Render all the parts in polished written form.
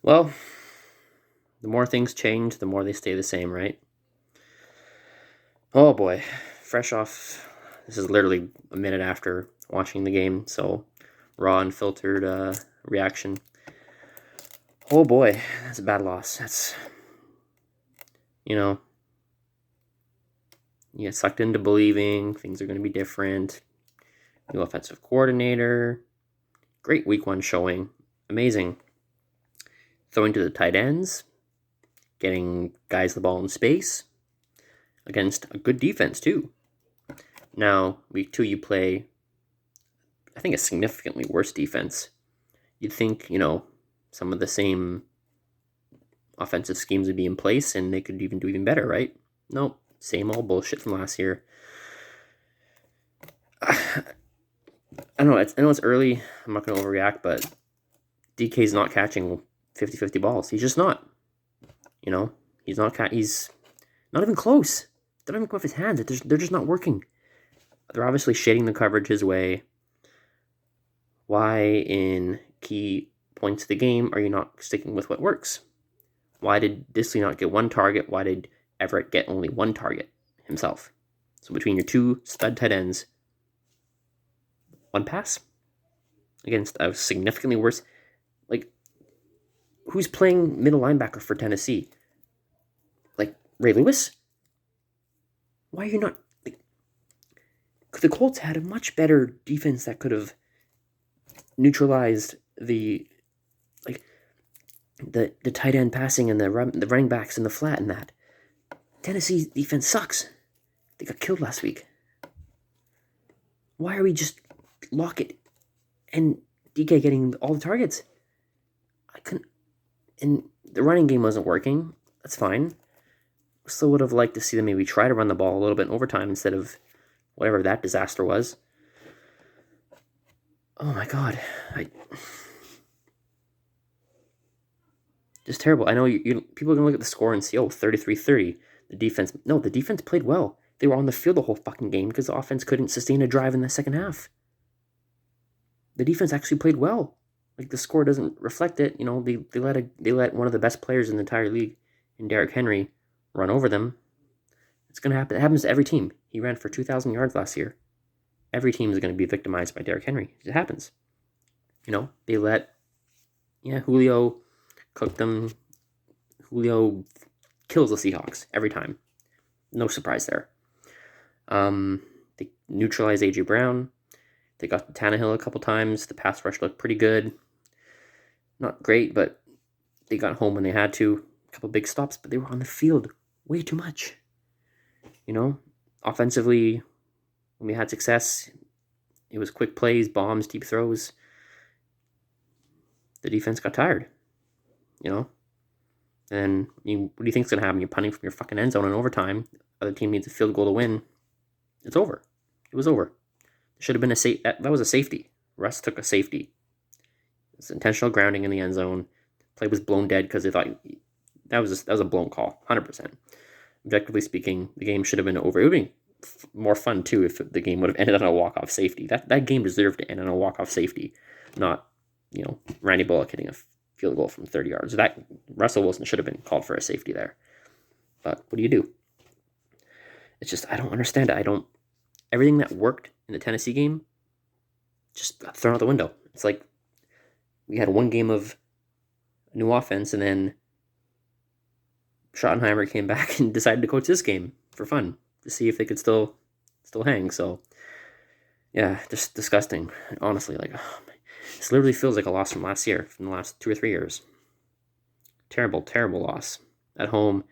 Well, the more things change, the more they stay the same, right? Oh boy, fresh off. This is literally a minute after watching the game, so raw and filtered reaction. Oh boy, that's a bad loss. That's, you know, you get sucked into believing things are going to be different. New offensive coordinator. Great week one showing. Amazing. Throwing to the tight ends. Getting guys the ball in space. Against a good defense, too. Now, week two, you play, I think, a significantly worse defense. You'd think, some of the same offensive schemes would be in place and they could even do even better, right? Nope. Same old bullshit from last year. I don't know. I know it's early. I'm not going to overreact, but DK's not catching 50-50 balls. He's just not. He's not. He's not even close. They don't even come off his hands. They're just not working. They're obviously shading the coverage his way. Why, in key points of the game, are you not sticking with what works? Why did Disley not get one target? Why did Everett get only one target himself? So between your two stud tight ends, one pass against a significantly worse. Who's playing middle linebacker for Tennessee? Ray Lewis? Why are you not? The Colts had a much better defense that could have neutralized the tight end passing and the running backs in the flat and that. Tennessee's defense sucks. They got killed last week. Why are we just Lockett and DK getting all the targets? I couldn't. And the running game wasn't working. That's fine. Still would have liked to see them maybe try to run the ball a little bit in overtime instead of whatever that disaster was. Oh my god. Just terrible. I know people are going to look at the score and see, 33-30. The defense played well. They were on the field the whole fucking game because the offense couldn't sustain a drive in the second half. The defense actually played well. The score doesn't reflect it. They let one of the best players in the entire league, in Derrick Henry, run over them. It's going to happen. It happens to every team. He ran for 2,000 yards last year. Every team is going to be victimized by Derrick Henry. It happens. They let, Julio cook them. Julio kills the Seahawks every time. No surprise there. They neutralized A.J. Brown. They got Tannehill a couple times. The pass rush looked pretty good. Not great, but they got home when they had to. A couple big stops, but they were on the field way too much. Offensively, when we had success, it was quick plays, bombs, deep throws. The defense got tired. And what do you think is going to happen? You're punting from your fucking end zone in overtime. Other team needs a field goal to win. It's over. It was over. It should have been that was a safety. Russ took a safety. It's intentional grounding in the end zone. Play was blown dead because they thought that was a blown call, 100%. Objectively speaking, the game should have been over. It would have been more fun too if the game would have ended on a walk-off safety. That game deserved to end on a walk-off safety, not Randy Bullock hitting a field goal from 30 yards. That Russell Wilson should have been called for a safety there. But what do you do? It's just I don't understand it. Everything that worked in the Tennessee game just got thrown out the window. It's like we had one game of new offense and then Schottenheimer came back and decided to coach this game for fun to see if they could still hang. So yeah, just disgusting. Honestly, this literally feels like a loss from last year, from the last 2 or 3 years. Terrible, terrible loss at home.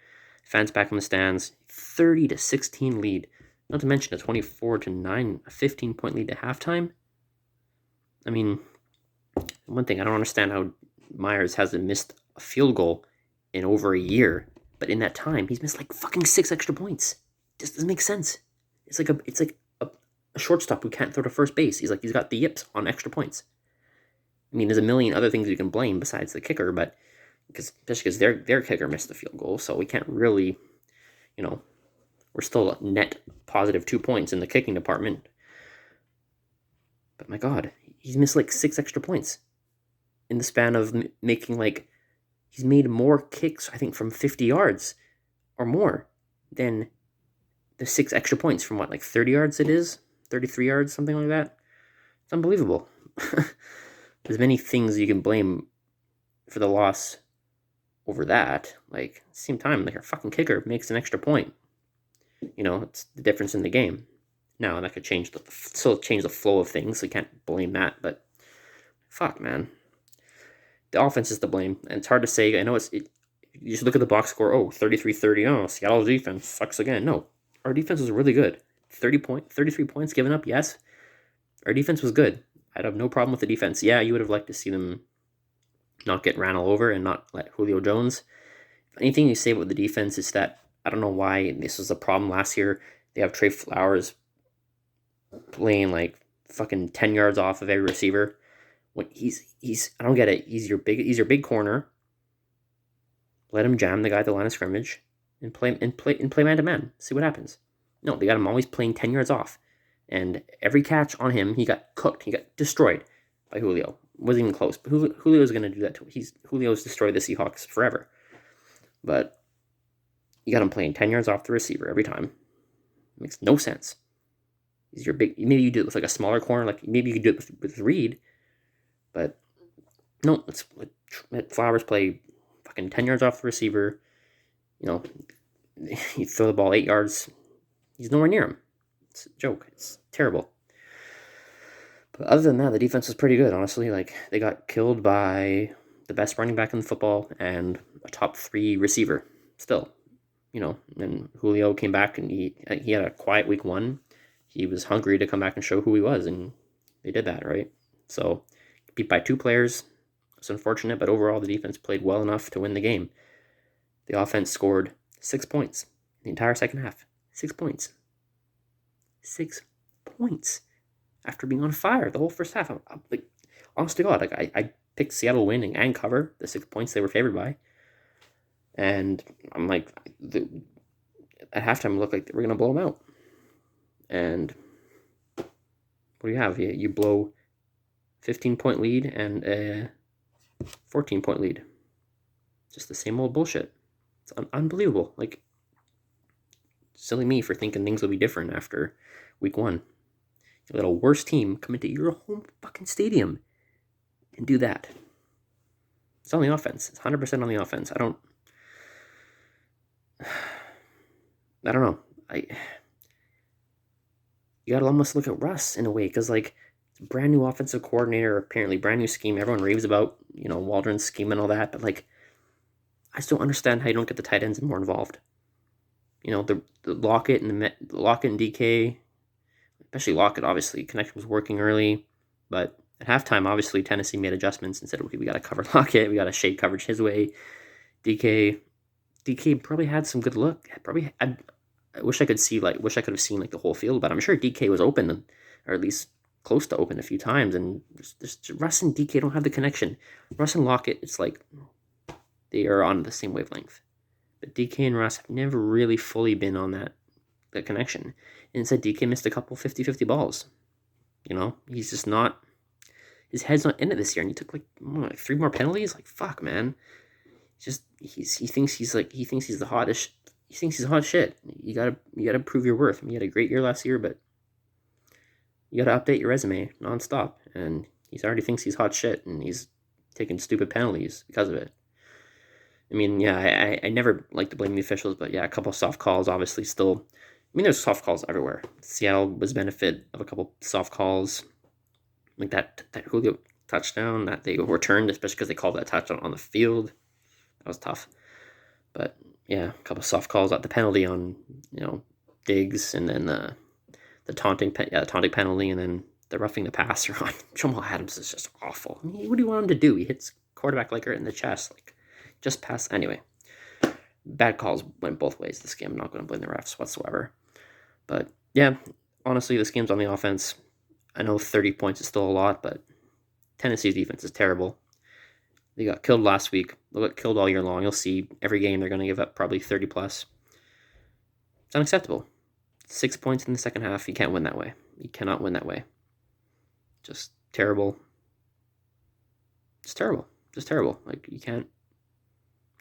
Fans back in the stands, 30-16 lead. Not to mention a 24-9, a 15-point lead to halftime. I mean, one thing I don't understand how Myers hasn't missed a field goal in over a year. But in that time, he's missed fucking 6 extra points. It just doesn't make sense. It's like a shortstop who can't throw to first base. He's got the yips on extra points. I mean, there's a million other things you can blame besides the kicker, but especially because their kicker missed the field goal, so we can't really, we're still a net positive 2 points in the kicking department. But my God, he's missed 6 extra points in the span of making He's made more kicks, I think, from 50 yards or more than the 6 extra points from what, like 30 yards it is? 33 yards, something like that? It's unbelievable. There's many things you can blame for the loss over that. Like, at the same time, like, our fucking kicker makes an extra point. It's the difference in the game. Now, that could still change the flow of things, so you can't blame that, but fuck, man. The offense is to blame, and it's hard to say. I know you just look at the box score, 33-30, Seattle's defense sucks again. No, our defense was really good. 33 points given up, yes. Our defense was good. I'd have no problem with the defense. Yeah, you would have liked to see them not get ran all over and not let Julio Jones. If anything you say about the defense is that, I don't know why this was a problem last year. They have Trey Flowers playing like fucking 10 yards off of every receiver. When he's I don't get it. He's your big corner. Let him jam the guy at the line of scrimmage and play man to man. See what happens. No, they got him always playing 10 yards off. And every catch on him, he got cooked. He got destroyed by Julio. Wasn't even close. But Julio's going to do that to him. Julio's destroyed the Seahawks forever. But you got him playing 10 yards off the receiver every time. It makes no sense. He's your big. Maybe you do it with like a smaller corner. Like maybe you could do it with Reed. But no, let Flowers play fucking 10 yards off the receiver. You throw the ball 8 yards. He's nowhere near him. It's a joke. It's terrible. But other than that, the defense was pretty good, honestly. Like, they got killed by the best running back in football and a top 3 receiver still. And Julio came back and he had a quiet week 1. He was hungry to come back and show who he was, and they did that, right? So, beat by 2 players. It's unfortunate, but overall the defense played well enough to win the game. The offense scored 6 points in the entire second half. 6 points. 6 points after being on fire the whole first half. I'm like, honest to God, like I picked Seattle winning and cover the 6 points they were favored by, and I'm like, at halftime it looked like they were gonna blow them out. And what do you have? You blow 15-point lead and a 14-point lead. Just the same old bullshit. It's unbelievable. Like, silly me for thinking things will be different after week 1. You let a worse team come into your home fucking stadium and do that. It's on the offense. It's 100% on the offense. I don't know. You gotta almost look at Russ in a way, because like, brand new offensive coordinator, apparently brand new scheme. Everyone raves about Waldron's scheme and all that, but like, I just don't understand how you don't get the tight ends more involved. The Lockett and DK, especially Lockett, obviously connection was working early, but at halftime, obviously Tennessee made adjustments and said, okay, we got to cover Lockett, we got to shade coverage his way. DK probably had some good look. I wish I could have seen like the whole field, but I'm sure DK was open, or at least close to open a few times, and just Russ and DK don't have the connection. Russ and Lockett, it's like they are on the same wavelength. But DK and Russ have never really fully been on that connection. And instead, DK missed a couple 50-50 balls. He's just not, his head's not in it this year. And he took like 3 more penalties. Like, fuck, man. He thinks he's the hottest. He thinks he's hot shit. You gotta prove your worth. He had a great year last year, but you gotta update your resume nonstop. And he already thinks he's hot shit, and he's taking stupid penalties because of it. I mean, yeah, I never like to blame the officials, but yeah, a couple of soft calls, obviously, still. I mean, there's soft calls everywhere. Seattle was benefit of a couple soft calls, like that Julio touchdown that they overturned, especially because they called that touchdown on the field. That was tough. But yeah, a couple of soft calls at the penalty on Diggs, and then the taunting penalty, and then the roughing the passer on Jamal Adams is just awful. I mean, what do you want him to do? He hits quarterback like right in the chest, like. Just pass. Anyway, bad calls went both ways this game. I'm not going to blame the refs whatsoever. But yeah, honestly, this game's on the offense. I know 30 points is still a lot, but Tennessee's defense is terrible. They got killed last week. They got killed all year long. You'll see every game they're going to give up probably 30 plus. It's unacceptable. 6 points in the second half. You can't win that way. You cannot win that way. Just terrible. It's terrible. Just terrible. Like, you can't.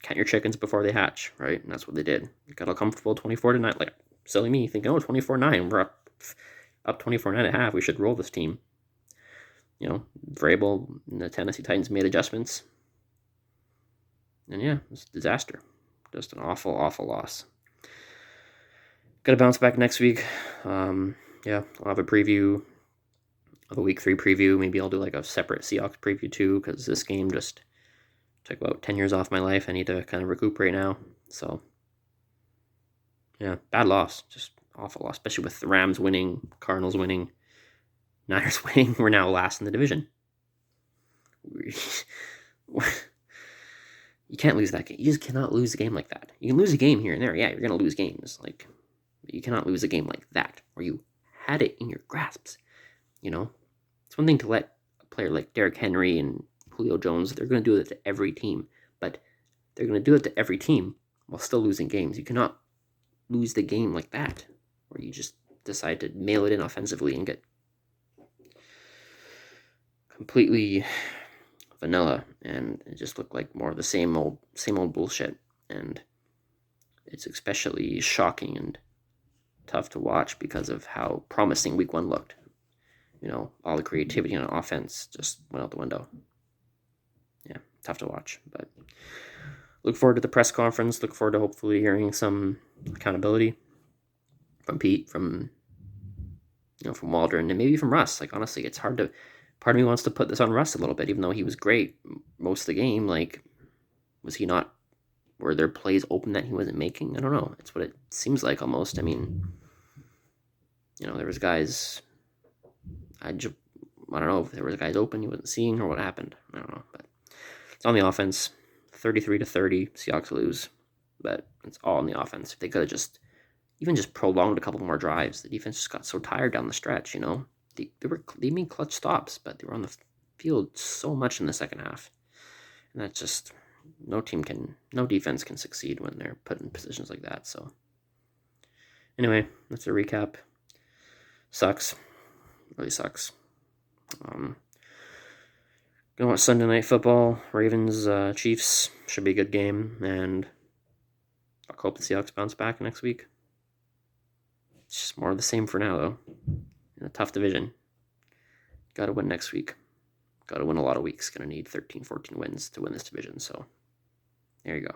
count your chickens before they hatch, right? And that's what they did. Got all comfortable 24-9, like silly me thinking, oh, 24-9, we're up 24-9 at half. We should roll this team. Vrabel and the Tennessee Titans made adjustments. And yeah, it's a disaster. Just an awful, awful loss. Got to bounce back next week. I'll have a preview of a week 3 preview. Maybe I'll do like a separate Seahawks preview too, because this game just took about 10 years off my life. I need to kind of recuperate now. So, yeah, bad loss. Just awful loss, especially with the Rams winning, Cardinals winning, Niners winning. We're now last in the division. You can't lose that game. You just cannot lose a game like that. You can lose a game here and there. Yeah, you're going to lose games. Like, you cannot lose a game like that where you had it in your grasps. It's one thing to let a player like Derrick Henry and Julio Jones, they're going to do it to every team, but they're going to do it to every team while still losing games. You cannot lose the game like that, where you just decide to mail it in offensively and get completely vanilla, and it just looked like more of the same old bullshit. And it's especially shocking and tough to watch because of how promising week 1 looked. All the creativity on offense just went out the window. Yeah, tough to watch. But look forward to the press conference. Look forward to hopefully hearing some accountability from Pete, from Waldron, and maybe from Russ. Like, honestly, it's hard to. Part of me wants to put this on Russ a little bit, even though he was great most of the game. Like, was he not? Were there plays open that he wasn't making? I don't know. It's what it seems like almost. I mean, there was guys. I don't know if there was guys open he wasn't seeing or what happened. I don't know, but it's on the offense. 33-30, Seahawks lose, but it's all on the offense. If they could have even prolonged a couple more drives, the defense just got so tired down the stretch. They made clutch stops, but they were on the field so much in the second half, and that's just no defense can succeed when they're put in positions like that. So anyway, that's a recap. Sucks. Really sucks. Gonna watch Sunday Night Football. Ravens, Chiefs should be a good game, and I'll hope the Seahawks bounce back next week. It's just more of the same for now, though. In a tough division. Got to win next week. Got to win a lot of weeks. Gonna need 13, 14 wins to win this division. So there you go.